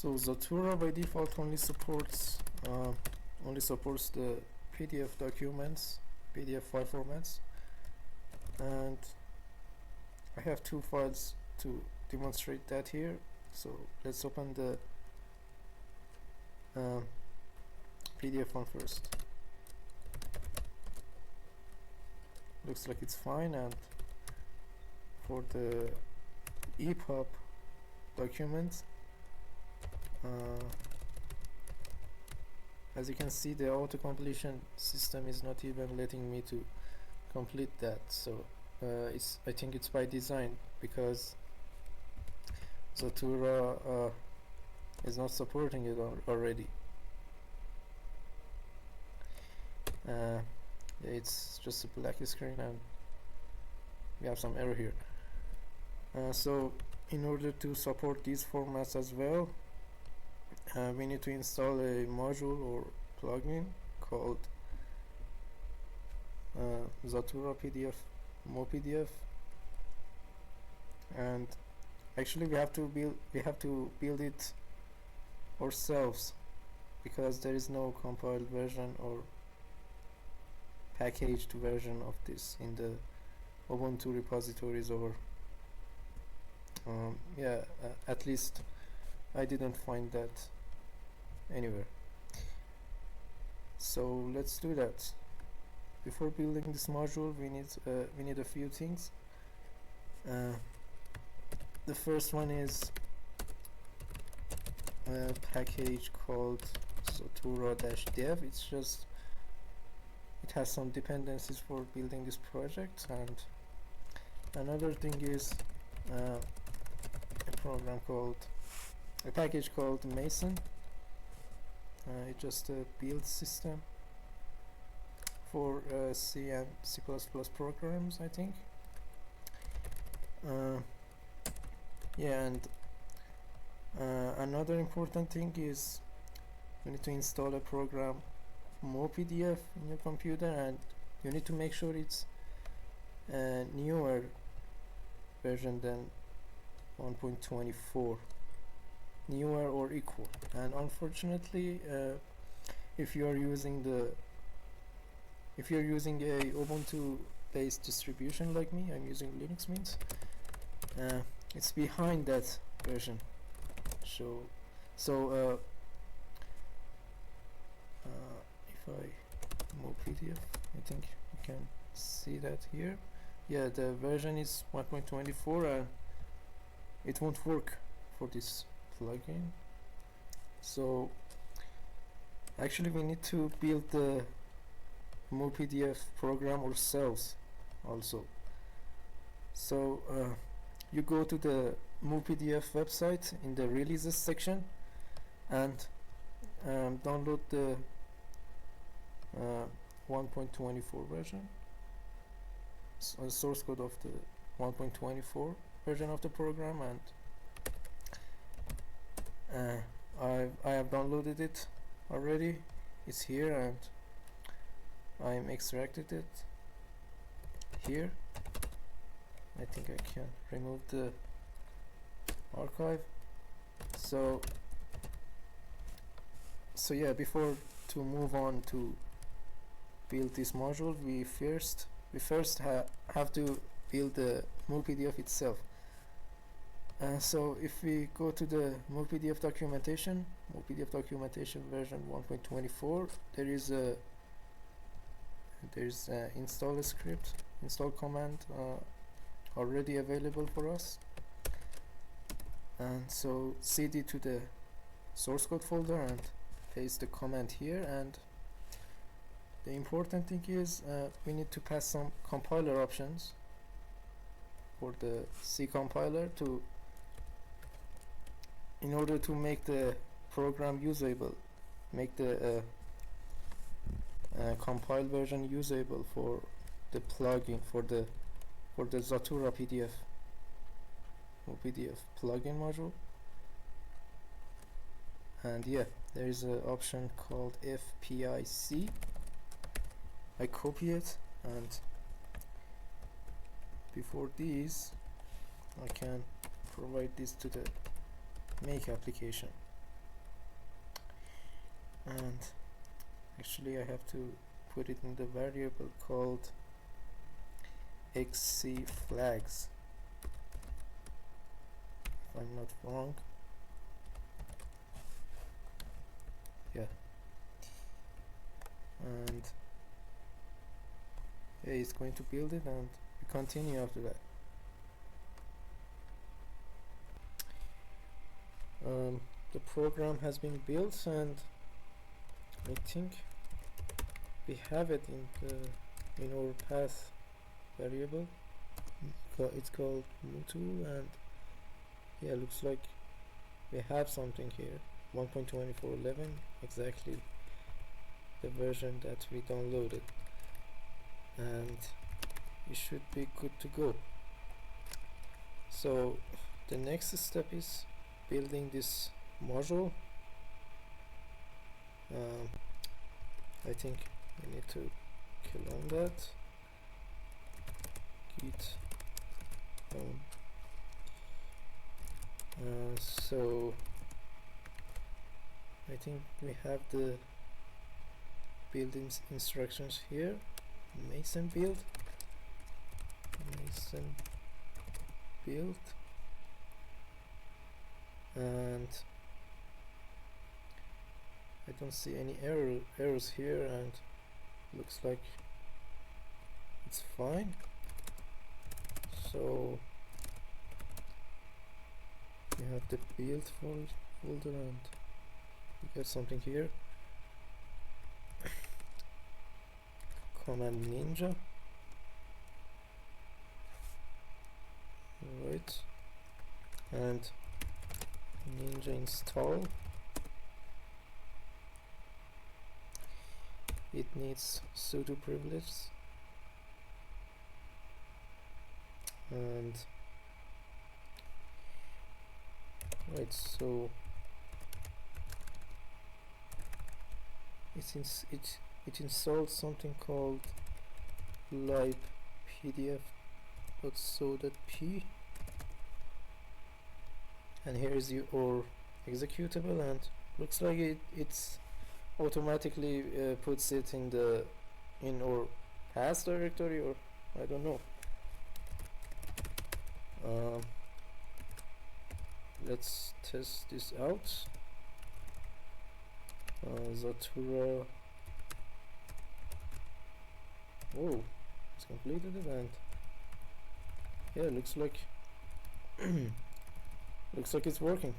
So Zathura by default only supports the PDF documents, PDF file formats, and I have two files to demonstrate that here. So let's open the PDF one first. Looks like it's fine, and for the epub document, as you can see, the auto-completion system is not even letting me to complete that. So I think it's by design, because Zathura is not supporting it already. It's just a black screen and we have some error here. So in order to support these formats as well, we need to install a module or plugin called zathura-pdf-mupdf, and actually we have to build it ourselves, because there is no compiled version or packaged version of this in the Ubuntu repositories, or at least I didn't find that anywhere. So let's do that. Before building this module, we need a few things. The first one is a package called zathura-dev. It has some dependencies for building this project, and another thing is a package called Mason. It's just a build system for C and C++ programs, I think. And another important thing is you need to install a program mupdf in your computer, and you need to make sure it's a newer version than 1.24, newer or equal. And unfortunately, if you're using a Ubuntu based distribution like me, I'm using Linux Mint, it's behind that version. So if I mupdf, I think you can see that here. Yeah, the version is 1.24, and it won't work for this plugin. So actually we need to build the mupdf program ourselves also. So you go to the mupdf website in the releases section and download the 1.24 version, source code of the 1.24 version of the program, and I have downloaded it already. It's here, and I'm extracted it here. I think I can remove the archive. So yeah, before to move on to build this module, we first have to build the mupdf itself. So if we go to the mupdf documentation version 1.24, there's a install command already available for us. And so cd to the source code folder and paste the command here. And the important thing is we need to pass some compiler options for the C compiler in order to make the program usable, make the compiled version usable for the plugin, for the zathura-pdf-mupdf plugin module. And yeah, there is an option called fpic. I copy it, and before these I can provide this to the make application. and actually I have to put it in the variable called xc flags, if I'm not wrong. Yeah, and yeah, it's going to build it, and we continue after that. The program has been built, and I think we have it in our path variable. It's called mutu, and yeah, looks like we have something here. 1.24.11, exactly the version that we downloaded, and it should be good to go. So the next step is building this module. I think we need to clone that, git clone. So I think we have the building instructions here. Mason build, and I don't see any errors here, and looks like it's fine. So we have the build folder, and we got something here. Command ninja, right, and ninja install. It needs sudo privileges, and right, so it installs something called lib-pdf.so.p, and here is your executable, and looks like it's automatically puts it in our path directory, or I don't know. Let's test this out. Zathura. Oh, it's completed it, and yeah, looks like looks like it's working.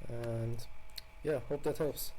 And yeah, hope that helps.